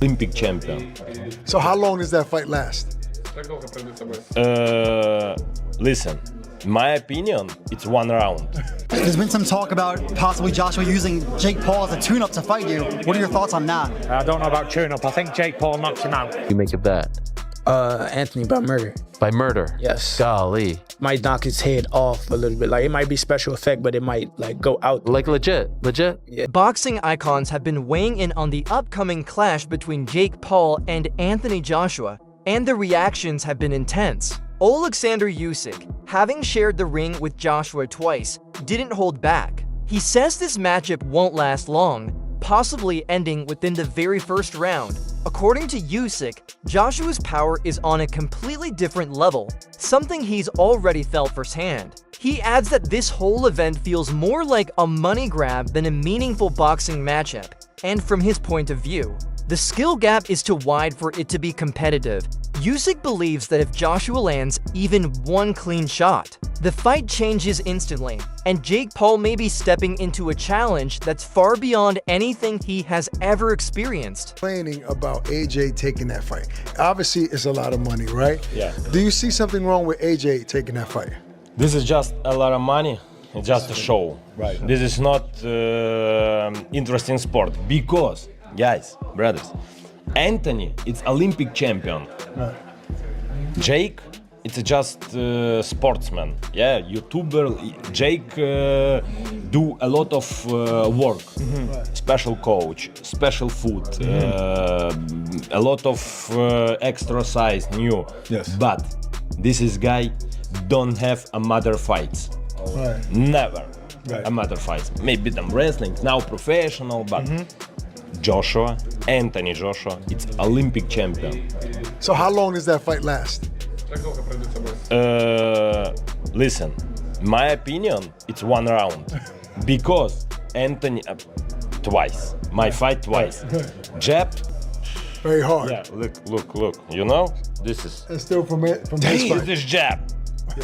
Olympic champion. So how long does that fight last? Listen, my opinion, it's 1 round. There's been some talk about possibly Joshua using Jake Paul as a tune-up to fight you. What are your thoughts on that? I don't know about tune-up. I think Jake Paul knocks him out. You make of that? Anthony by murder. By murder? Yes. Golly. Might knock his head off a little bit. Like, it might be special effect, but it might, like, go out. Like legit? Yeah. Boxing icons have been weighing in on the upcoming clash between Jake Paul and Anthony Joshua, and the reactions have been intense. Alexander Usyk, having shared the ring with Joshua twice, didn't hold back. He says this matchup won't last long, possibly ending within the very first round. According to Usyk, Joshua's power is on a completely different level, something he's already felt firsthand. He adds that this whole event feels more like a money grab than a meaningful boxing matchup, and from his point of view, the skill gap is too wide for it to be competitive. Usyk believes that if Joshua lands even one clean shot, the fight changes instantly, and Jake Paul may be stepping into a challenge that's far beyond anything he has ever experienced. Complaining about AJ taking that fight. Obviously, it's a lot of money, right? Yeah. Do you see something wrong with AJ taking that fight? This is just a lot of money, it's just a show. Right. This is not interesting sport because, guys, brothers, Anthony, it's Olympic champion. Right. Jake, it's just sportsman. Yeah, YouTuber. Jake do a lot of work. Special coach, special food, a lot of exercise, new. Yes. But this is guy don't have a mother fights. Right. Never. Right. A mother fights. Maybe them wrestling, now professional, but Joshua, Anthony Joshua, it's Olympic champion. So how long does that fight last? Listen, my opinion, it's 1 round. Because Anthony, twice. My fight twice. Jab, Very hard. yeah, look. You know, this is. And still from this Damn, fight. this jab.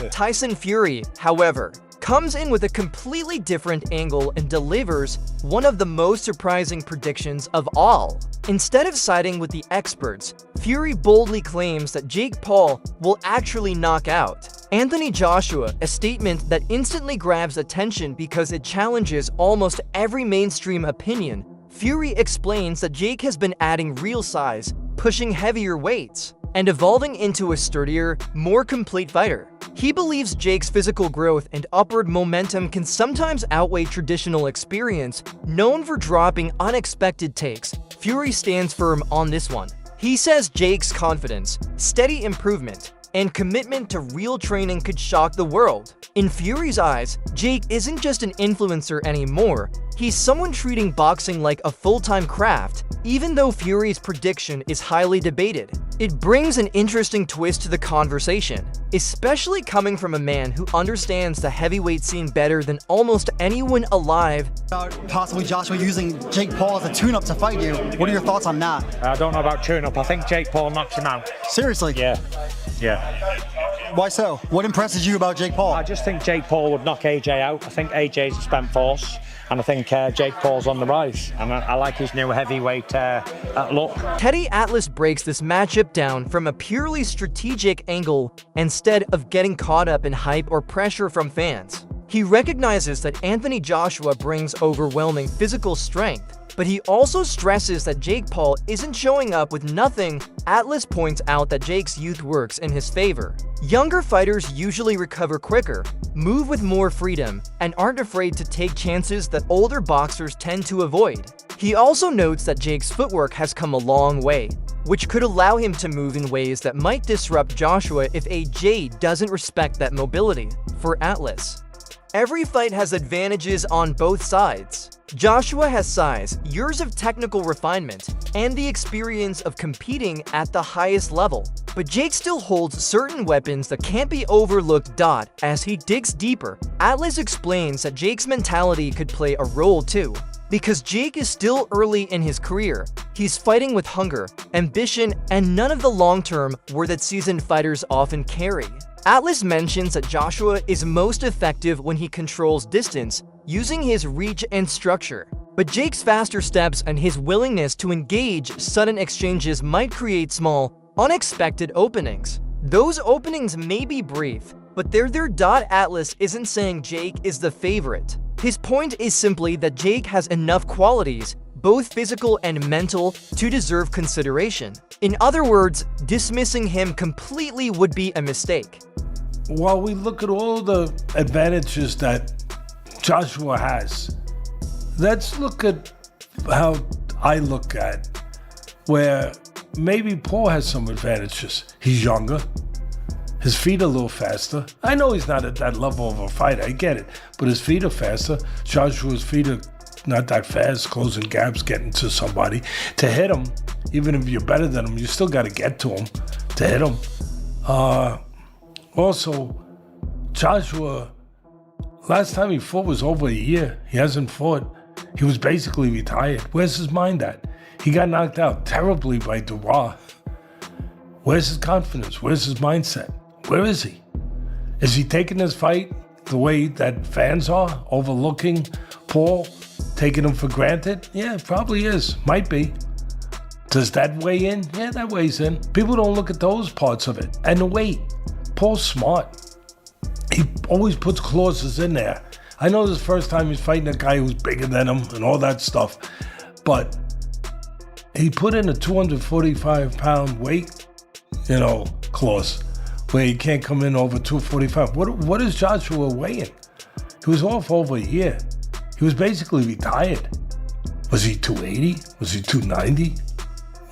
Tyson Fury, however, comes in with a completely different angle and delivers one of the most surprising predictions of all. Instead of siding with the experts, Fury boldly claims that Jake Paul will actually knock out Anthony Joshua, a statement that instantly grabs attention because it challenges almost every mainstream opinion. Fury explains that Jake has been adding real size, pushing heavier weights, and evolving into a sturdier, more complete fighter. He believes Jake's physical growth and upward momentum can sometimes outweigh traditional experience, known for dropping unexpected takes. Fury stands firm on this one. He says Jake's confidence, steady improvement, and commitment to real training could shock the world. In Fury's eyes, Jake isn't just an influencer anymore, he's someone treating boxing like a full-time craft, even though Fury's prediction is highly debated. It brings an interesting twist to the conversation, especially coming from a man who understands the heavyweight scene better than almost anyone alive. About possibly Joshua using Jake Paul as a tune-up to fight you. What are your thoughts on that? I don't know about tune-up. I think Jake Paul knocks him out. Seriously? Yeah. Why so? What impresses you about Jake Paul? I just think Jake Paul would knock AJ out. I think AJ's a spent force, and I think Jake Paul's on the rise. And I like his new heavyweight look. Teddy Atlas breaks this matchup down from a purely strategic angle instead of getting caught up in hype or pressure from fans. He recognizes that Anthony Joshua brings overwhelming physical strength, but he also stresses that Jake Paul isn't showing up with nothing. Atlas points out that Jake's youth works in his favor. Younger fighters usually recover quicker, move with more freedom, and aren't afraid to take chances that older boxers tend to avoid. He also notes that Jake's footwork has come a long way, which could allow him to move in ways that might disrupt Joshua if AJ doesn't respect that mobility. For Atlas, every fight has advantages on both sides. Joshua has size, years of technical refinement, and the experience of competing at the highest level. But Jake still holds certain weapons that can't be overlooked. As he digs deeper, Atlas explains that Jake's mentality could play a role too. Because Jake is still early in his career, he's fighting with hunger, ambition, and none of the long-term worth that seasoned fighters often carry. Atlas mentions that Joshua is most effective when he controls distance, using his reach and structure. But Jake's faster steps and his willingness to engage sudden exchanges might create small, unexpected openings. Those openings may be brief, but their .atlas isn't saying Jake is the favorite. His point is simply that Jake has enough qualities, both physical and mental, to deserve consideration. In other words, dismissing him completely would be a mistake. While we look at all the advantages that Joshua has, let's look at how I look at where maybe Paul has some advantages. He's younger. His feet are a little faster. I know he's not at that level of a fighter, I get it, but his feet are faster. Joshua's feet are not that fast, closing gaps, getting to somebody. To hit him, even if you're better than him, you still got to get to him to hit him. Also, Joshua, last time he fought was over a year. He hasn't fought. He was basically retired. Where's his mind at? He got knocked out terribly by Dubois. Where's his confidence? Where's his mindset? Where is he? Is he taking this fight the way that fans are, overlooking Paul, taking him for granted? Yeah, it probably is. Might be. Does that weigh in? Yeah, that weighs in. People don't look at those parts of it. And the weight. Paul's smart. He always puts clauses in there. I know this is the first time he's fighting a guy who's bigger than him and all that stuff, but he put in a 245-pound weight, clause where he can't come in over 245. What is Joshua weighing? He was off over a year. He was basically retired. Was he 280? Was he 290?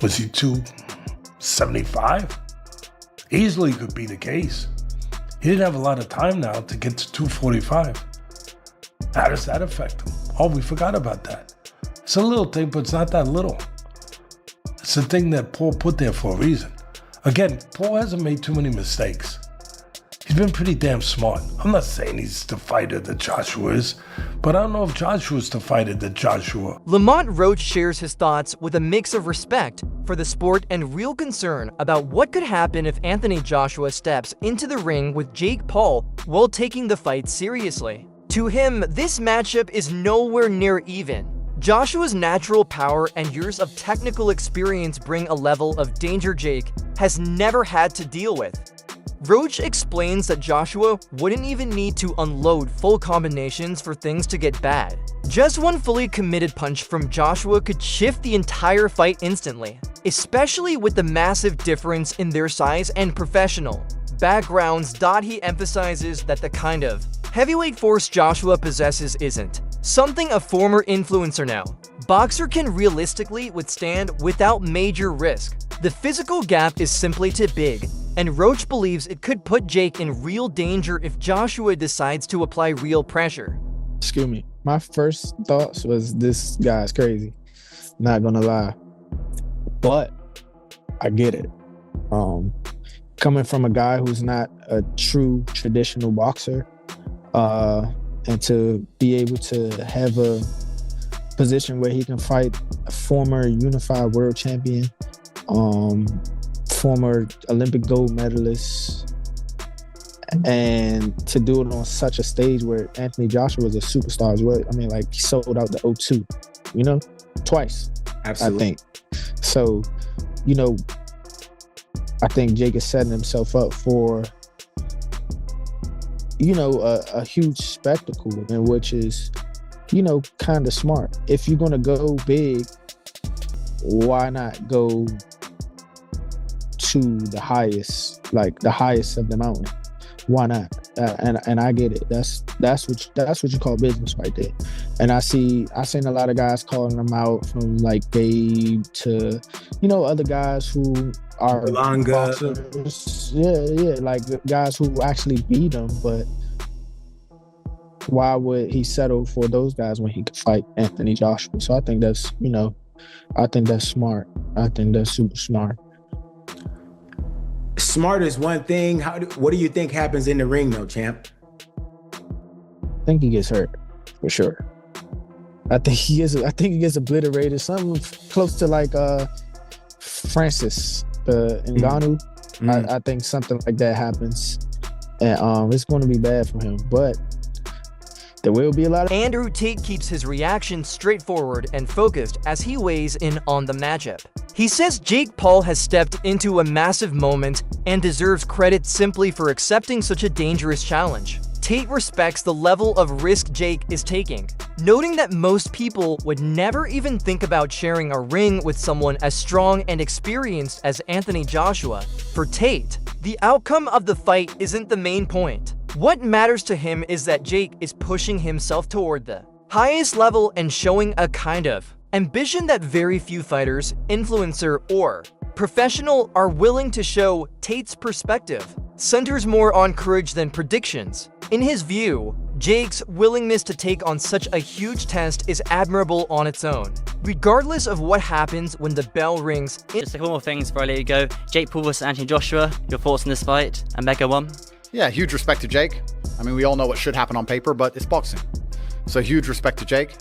Was he 275? Easily could be the case. He didn't have a lot of time now to get to 245. How does that affect him? Oh, we forgot about that. It's a little thing, but it's not that little. It's a thing that Paul put there for a reason. Again, Paul hasn't made too many mistakes. He's been pretty damn smart. I'm not saying he's the fighter that Joshua is, but I don't know if Joshua's the fighter that Joshua. Lamont Roach shares his thoughts with a mix of respect for the sport and real concern about what could happen if Anthony Joshua steps into the ring with Jake Paul while taking the fight seriously. To him, this matchup is nowhere near even. Joshua's natural power and years of technical experience bring a level of danger Jake has never had to deal with. Roach explains that Joshua wouldn't even need to unload full combinations for things to get bad. Just one fully committed punch from Joshua could shift the entire fight instantly, especially with the massive difference in their size and professional backgrounds. He emphasizes that the kind of heavyweight force Joshua possesses isn't something a former influencer boxer can realistically withstand without major risk. The physical gap is simply too big, and Roach believes it could put Jake in real danger if Joshua decides to apply real pressure. Excuse me. My first thoughts was this guy's crazy. Not gonna lie. But I get it. Coming from a guy who's not a true traditional boxer, and to be able to have a position where he can fight a former unified world champion, former Olympic gold medalist, and to do it on such a stage where Anthony Joshua was a superstar as well. I mean, like, he sold out the O2, twice. Absolutely. I think. So, I think Jake is setting himself up for, a huge spectacle, and which is, kind of smart. If you're going to go big, why not go to the highest of the mountain? Why not? And I get it. That's what you call business right there. And I've seen a lot of guys calling them out, from like Gabe to, other guys who are boxers. Yeah, like guys who actually beat them. But why would he settle for those guys when he could fight Anthony Joshua? So I think that's smart. I think that's super smart. Smart is one thing. What do you think happens in the ring, though, champ? I think he gets hurt for sure. I think he gets obliterated. Something close to like Francis Ngannou. I think something like that happens, and it's going to be bad for him. But There will be a lot of Andrew Tate keeps his reaction straightforward and focused as he weighs in on the matchup. He says Jake Paul has stepped into a massive moment and deserves credit simply for accepting such a dangerous challenge. Tate respects the level of risk Jake is taking, noting that most people would never even think about sharing a ring with someone as strong and experienced as Anthony Joshua. For Tate, the outcome of the fight isn't the main point. What matters to him is that Jake is pushing himself toward the highest level and showing a kind of ambition that very few fighters, influencer, or professional are willing to show. Tate's perspective centers more on courage than predictions. In his view, Jake's willingness to take on such a huge test is admirable on its own, regardless of what happens when the bell rings. Just a couple more things before I let you go. Jake Paul vs Anthony Joshua, your thoughts on this fight? And Mega won. Yeah, huge respect to Jake. I mean, we all know what should happen on paper, but it's boxing. So huge respect to Jake.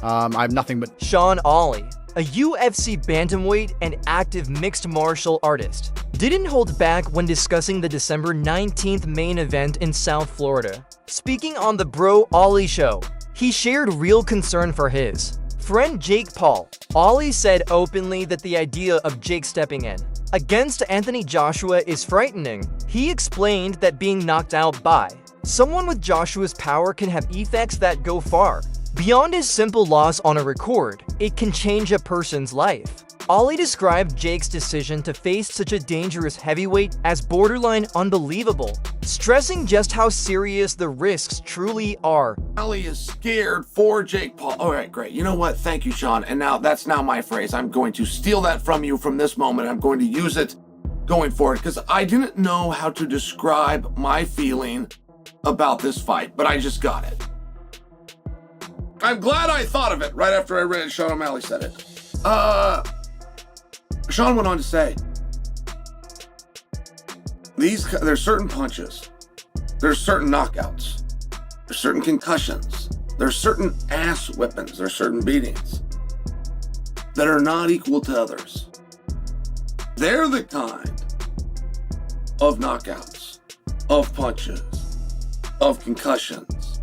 I have nothing but... Sean Ollie, a UFC bantamweight and active mixed martial artist, didn't hold back when discussing the December 19th main event in South Florida. Speaking on the Bro Ollie Show, he shared real concern for his friend Jake Paul. Ollie said openly that the idea of Jake stepping in against Anthony Joshua is frightening. He explained that being knocked out by someone with Joshua's power can have effects that go far beyond his simple loss on a record. It can change a person's life. Ollie described Jake's decision to face such a dangerous heavyweight as borderline unbelievable, stressing just how serious the risks truly are. Ollie is scared for Jake Paul. All right, great. You know what? Thank you, Sean. And now that's now my phrase. I'm going to steal that from you from this moment. I'm going to use it going forward because I didn't know how to describe my feeling about this fight, but I just got it. I'm glad I thought of it right after I read Sean O'Malley said it. Sean went on to say, there's certain punches, there's certain knockouts, there's certain concussions, there's certain ass whippings, there's certain beatings that are not equal to others. They're the kind of knockouts, of punches, of concussions,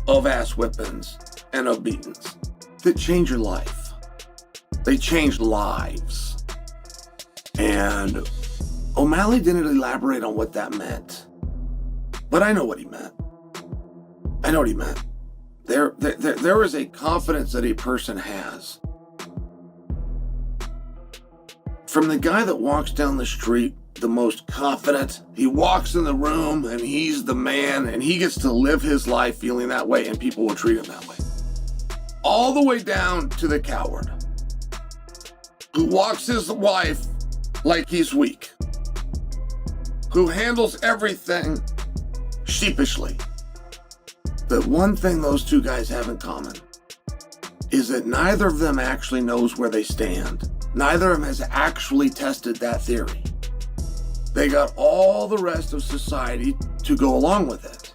of ass whippings, and of beatings that change your life. They change lives. And O'Malley didn't elaborate on what that meant. But I know what he meant. I know what he meant. There is a confidence that a person has. From the guy that walks down the street, the most confident, he walks in the room and he's the man and he gets to live his life feeling that way and people will treat him that way. All the way down to the coward who walks his wife like he's weak, who handles everything sheepishly. The one thing those two guys have in common is that neither of them actually knows where they stand. Neither of them has actually tested that theory. They got all the rest of society to go along with it.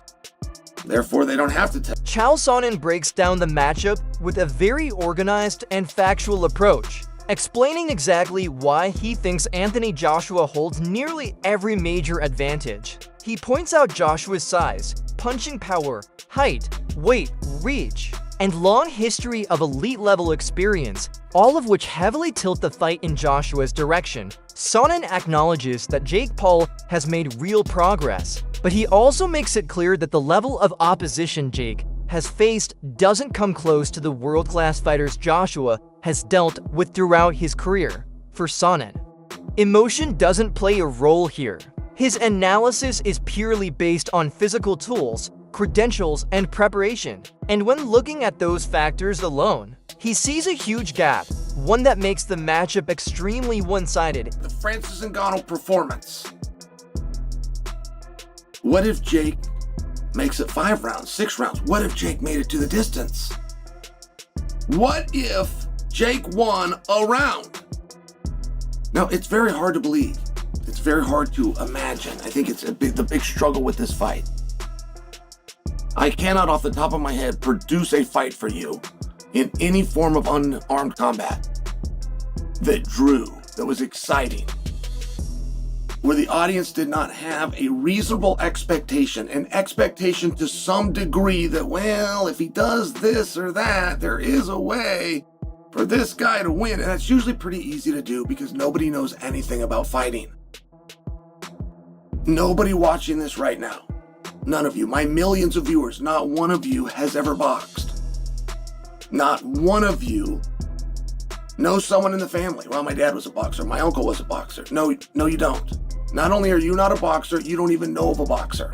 Therefore, they don't have to test. Chael Sonnen breaks down the matchup with a very organized and factual approach, explaining exactly why he thinks Anthony Joshua holds nearly every major advantage. He points out Joshua's size, punching power, height, weight, reach, and long history of elite-level experience, all of which heavily tilt the fight in Joshua's direction. Sonnen acknowledges that Jake Paul has made real progress, but he also makes it clear that the level of opposition Jake has faced doesn't come close to the world-class fighters Joshua has dealt with throughout his career. For Sonnen, emotion doesn't play a role here. His analysis is purely based on physical tools, credentials, and preparation. And when looking at those factors alone, he sees a huge gap, one that makes the matchup extremely one-sided. The Francis Ngannou performance. What if Jake makes it 5 rounds, 6 rounds? What if Jake made it to the distance? What if Jake won a round? Now, it's very hard to believe. It's very hard to imagine. I think it's the big struggle with this fight. I cannot, off the top of my head, produce a fight for you in any form of unarmed combat that drew, that was exciting, where the audience did not have a reasonable expectation, an expectation to some degree that, well, if he does this or that, there is a way for this guy to win. And that's usually pretty easy to do because nobody knows anything about fighting. Nobody watching this right now, none of you, my millions of viewers, not one of you has ever boxed. Not one of you knows someone in the family. Well, my dad was a boxer. My uncle was a boxer. No, you don't. Not only are you not a boxer, you don't even know of a boxer.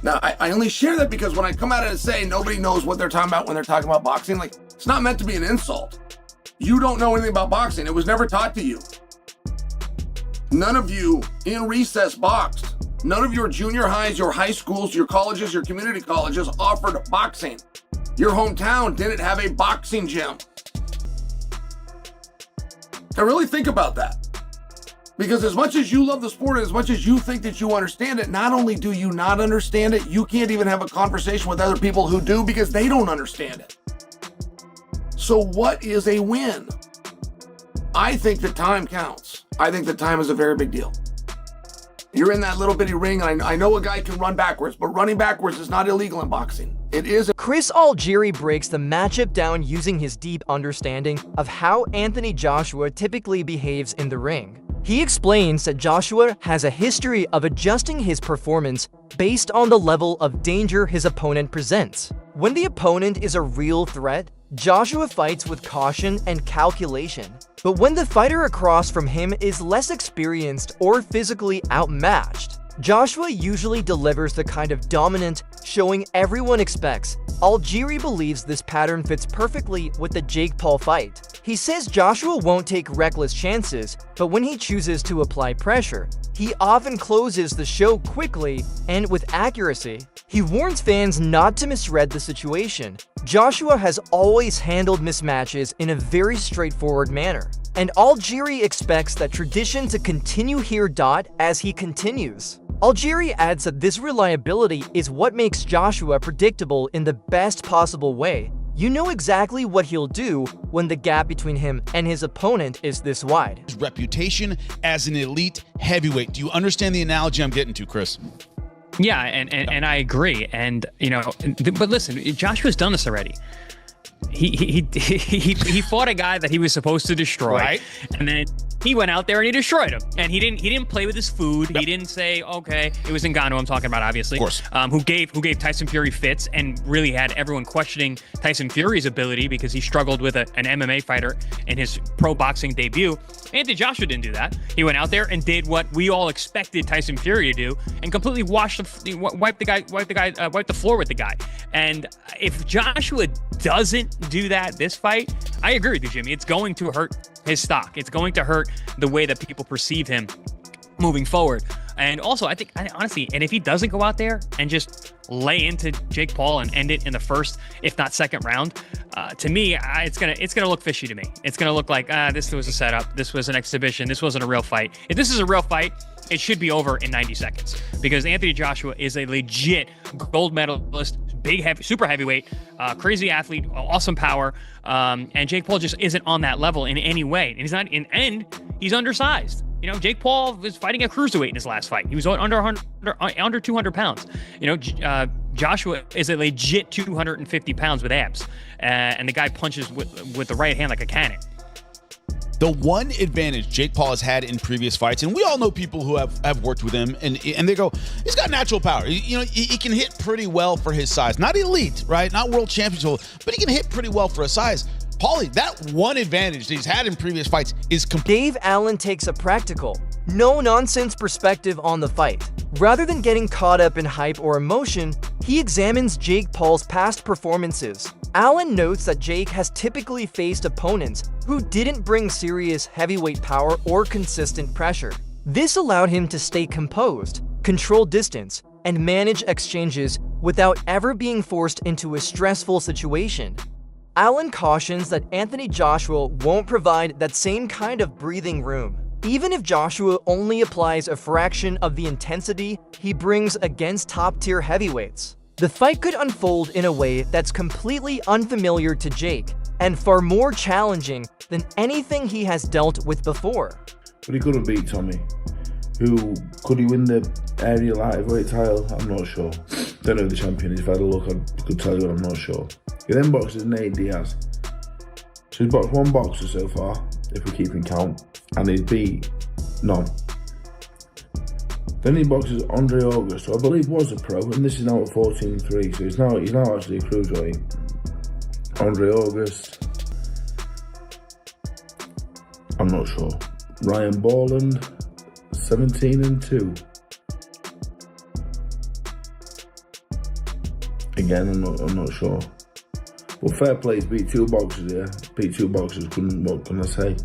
Now, I only share that because when I come out and say nobody knows what they're talking about when they're talking about boxing, like, it's not meant to be an insult. You don't know anything about boxing. It was never taught to you. None of you in recess boxed. None of your junior highs, your high schools, your colleges, your community colleges offered boxing. Your hometown didn't have a boxing gym. Now really think about that. Because as much as you love the sport and as much as you think that you understand it, not only do you not understand it, you can't even have a conversation with other people who do because they don't understand it. So what is a win? I think that time counts. I think that time is a very big deal. You're in that little bitty ring, and I know a guy can run backwards, but running backwards is not illegal in boxing. It is. Chris Algieri breaks the matchup down using his deep understanding of how Anthony Joshua typically behaves in the ring. He explains that Joshua has a history of adjusting his performance based on the level of danger his opponent presents. When the opponent is a real threat, Joshua fights with caution and calculation. But when the fighter across from him is less experienced or physically outmatched, Joshua usually delivers the kind of dominant showing everyone expects. Algieri believes this pattern fits perfectly with the Jake Paul fight. He says Joshua won't take reckless chances, but when he chooses to apply pressure, he often closes the show quickly and with accuracy. He warns fans not to misread the situation. Joshua has always handled mismatches in a very straightforward manner, and Algieri expects that tradition to continue here. As he continues. Algieri adds that this reliability is what makes Joshua predictable in the best possible way. You know exactly what he'll do when the gap between him and his opponent is this wide. His reputation as an elite heavyweight. Do you understand the analogy I'm getting to, Chris? Yeah, and I agree. And, you know, but listen, Joshua's done this already. He fought a guy that he was supposed to destroy, right? And then he went out there and he destroyed him. And he didn't play with his food. Yep. He didn't say, okay, it was Ngannou I'm talking about, obviously. Of course. Who gave Tyson Fury fits and really had everyone questioning Tyson Fury's ability because he struggled with an MMA fighter in his pro boxing debut. Anthony Joshua didn't do that. He went out there and did what we all expected Tyson Fury to do and completely wiped the floor with the guy. And if Joshua doesn't do that this fight, I agree with you, Jimmy. It's going to hurt his stock. It's going to hurt the way that people perceive him moving forward. And also, I think, honestly, and if he doesn't go out there and just lay into Jake Paul and end it in the first, if not second round, to me, it's gonna look fishy to me. It's gonna look like this was a setup, this was an exhibition, this wasn't a real fight. If this is a real fight, it should be over in 90 seconds because Anthony Joshua is a legit gold medalist, super heavyweight, crazy athlete, awesome power, and Jake Paul just isn't on that level in any way. And he's undersized. You know, Jake Paul was fighting a cruiserweight in his last fight. He was under 200 pounds. You know, Joshua is a legit 250 pounds with abs, and the guy punches with the right hand like a cannon. The one advantage Jake Paul has had in previous fights, and we all know people who have worked with him, and they go, he's got natural power. He can hit pretty well for his size. Not elite, right? Not world championship, but he can hit pretty well for his size. Paulie, that one advantage that he's had in previous fights is Dave Allen takes a practical, no-nonsense perspective on the fight. Rather than getting caught up in hype or emotion, he examines Jake Paul's past performances. Allen notes that Jake has typically faced opponents who didn't bring serious heavyweight power or consistent pressure. This allowed him to stay composed, control distance, and manage exchanges without ever being forced into a stressful situation. Allen cautions that Anthony Joshua won't provide that same kind of breathing room. Even if Joshua only applies a fraction of the intensity he brings against top-tier heavyweights, the fight could unfold in a way that's completely unfamiliar to Jake and far more challenging than anything he has dealt with before. But he couldn't beat Tommy. Who could he win the area lightweight title? I'm not sure. Don't know who the champion is. If I had a look, I could tell you, but I'm not sure. He then boxes Nate Diaz. So he's boxed one boxer so far, if we're keeping count, and he's beat none. Then he boxes Andre August, who I believe was a pro, and this is now at 14-3, so he's now actually a cruiserweight. Andre August, I'm not sure. Ryan Borland, 17-2. Again, I'm not sure. But fair play, he's beat two boxers here. Beat two boxers, what can I say?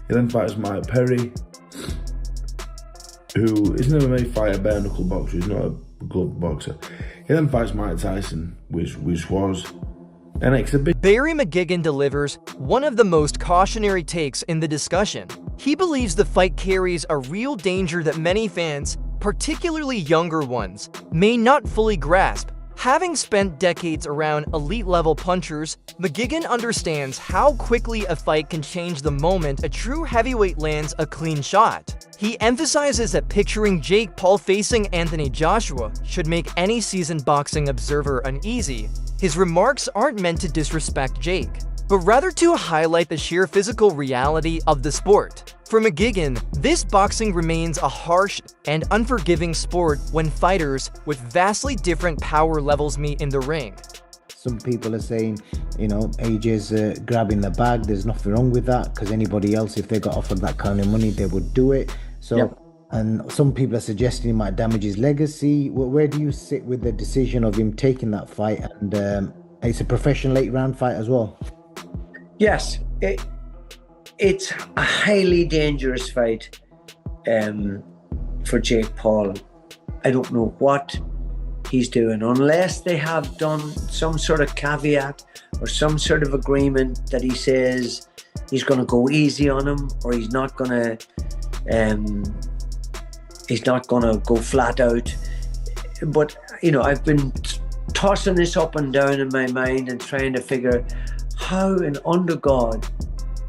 He then fights Mike Perry, who is an MMA fighter, bare knuckle boxer, he's not a glove boxer. He then fights Mike Tyson, which was an exhibition. Barry McGuigan delivers one of the most cautionary takes in the discussion. He believes the fight carries a real danger that many fans, particularly younger ones, may not fully grasp. Having spent decades around elite-level punchers, McGuigan understands how quickly a fight can change the moment a true heavyweight lands a clean shot. He emphasizes that picturing Jake Paul facing Anthony Joshua should make any seasoned boxing observer uneasy. His remarks aren't meant to disrespect Jake, but rather to highlight the sheer physical reality of the sport. For McGuigan, this boxing remains a harsh and unforgiving sport when fighters with vastly different power levels meet in the ring. Some people are saying, AJ's grabbing the bag. There's nothing wrong with that, because anybody else, if they got offered that kind of money, they would do it. So, yep. And some people are suggesting he might damage his legacy. Where do you sit with the decision of him taking that fight? And it's a professional 8-round fight as well. Yes, it's a highly dangerous fight for Jake Paul. I don't know what he's doing, unless they have done some sort of caveat or some sort of agreement that he says he's going to go easy on him, or he's not going to go flat out. But I've been tossing this up and down in my mind and trying to figure how in under God,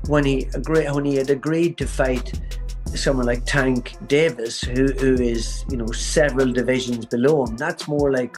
when he had agreed to fight someone like Tank Davis, who is several divisions below him, that's more like